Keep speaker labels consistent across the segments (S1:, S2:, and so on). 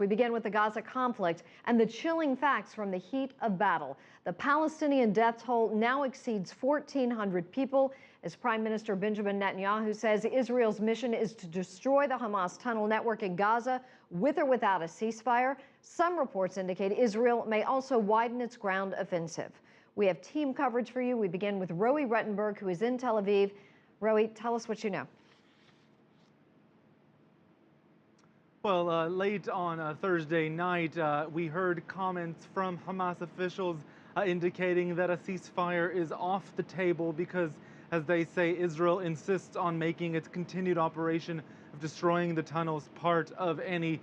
S1: We begin with the Gaza conflict and the chilling facts from the heat of battle. The Palestinian death toll now exceeds 1,400 people as Prime Minister Benjamin Netanyahu says Israel's mission is to destroy the Hamas tunnel network in Gaza with or without a ceasefire. Some reports indicate Israel may also widen its ground offensive. We have team coverage for you. We begin with Roee Ruttenberrg, who is in Tel Aviv. Roee, tell us what you know.
S2: Well, late on Thursday night, we heard comments from Hamas officials indicating that a ceasefire is off the table because, as they say, Israel insists on making its continued operation of destroying the tunnels part of any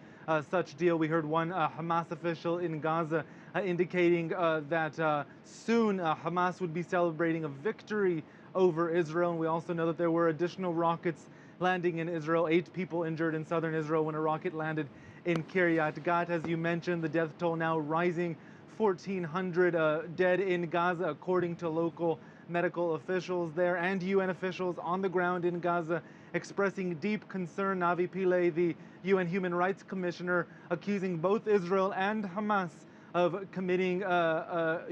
S2: such deal. We heard one Hamas official in Gaza indicating that soon Hamas would be celebrating a victory over Israel. And we also know that there were additional rockets landing in Israel, 8 people injured in southern Israel when a rocket landed in Kiryat Gat. As you mentioned, the death toll now rising, 1,400 dead in Gaza, according to local medical officials there and UN officials on the ground in Gaza, expressing deep concern. Navi Pillay, the UN Human Rights Commissioner, accusing both Israel and Hamas of committing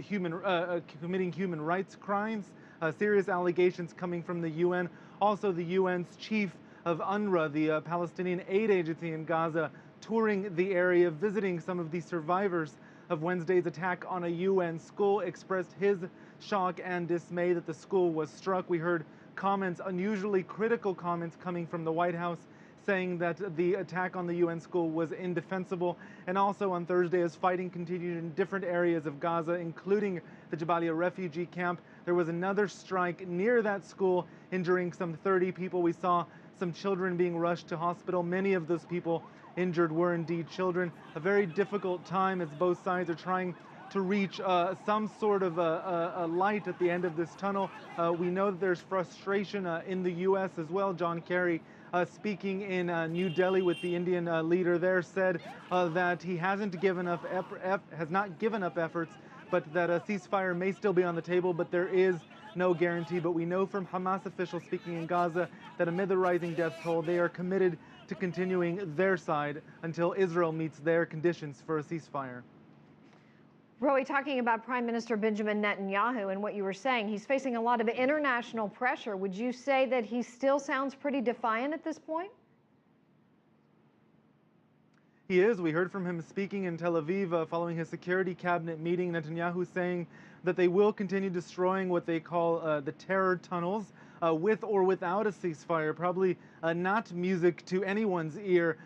S2: human rights crimes. Serious allegations coming from the UN. Also, the UN's chief of UNRWA, the Palestinian aid agency in Gaza, touring the area, visiting some of the survivors of Wednesday's attack on a UN school, expressed his shock and dismay that the school was struck. We heard comments, unusually critical comments, coming from the White House, saying that the attack on the UN school was indefensible. And also on Thursday, as fighting continued in different areas of Gaza, including the Jabalia refugee camp, there was another strike near that school, injuring some 30 people. We saw some children being rushed to hospital. Many of those people injured were indeed children. A very difficult time as both sides are trying to reach some sort of a light at the end of this tunnel. We know that there's frustration in the U.S. as well. John Kerry, speaking in New Delhi with the Indian leader there, said that he has not given up efforts, but that a ceasefire may still be on the table, but there is no guarantee. But we know from Hamas officials speaking in Gaza that amid the rising death toll, they are committed to continuing their side until Israel meets their conditions for a ceasefire.
S1: Roee, talking about Prime Minister Benjamin Netanyahu and what you were saying, he's facing a lot of international pressure. Would you say that he still sounds pretty defiant at this point?
S2: He is. We heard from him speaking in Tel Aviv following his security cabinet meeting. Netanyahu saying that they will continue destroying what they call the terror tunnels with or without a ceasefire. Probably not music to anyone's ears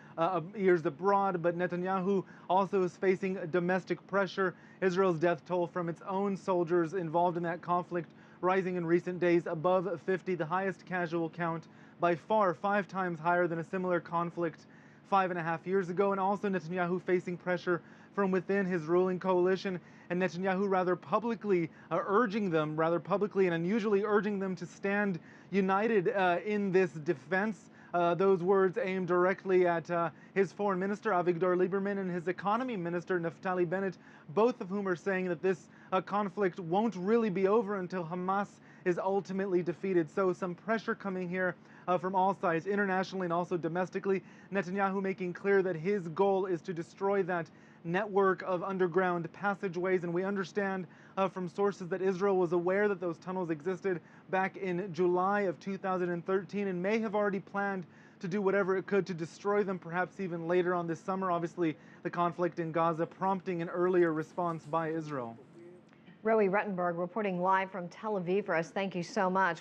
S2: abroad, but Netanyahu also is facing domestic pressure. Israel's death toll from its own soldiers involved in that conflict rising in recent days above 50, the highest casual count by far, 5 times higher than a similar conflict 5.5 years ago. And also Netanyahu facing pressure from within his ruling coalition, and Netanyahu rather publicly and unusually urging them to stand united in this defense. Those words aimed directly at his foreign minister, Avigdor Lieberman, and his economy minister, Naftali Bennett, both of whom are saying that this conflict won't really be over until Hamas is ultimately defeated. So some pressure coming here from all sides, internationally and also domestically. Netanyahu making clear that his goal is to destroy that network of underground passageways. And we understand from sources that Israel was aware that those tunnels existed back in July of 2013 and may have already planned to do whatever it could to destroy them, perhaps even later on this summer. Obviously, the conflict in Gaza prompting an earlier response by Israel.
S1: Roee Ruttenberrg reporting live from Tel Aviv for us. Thank you so much.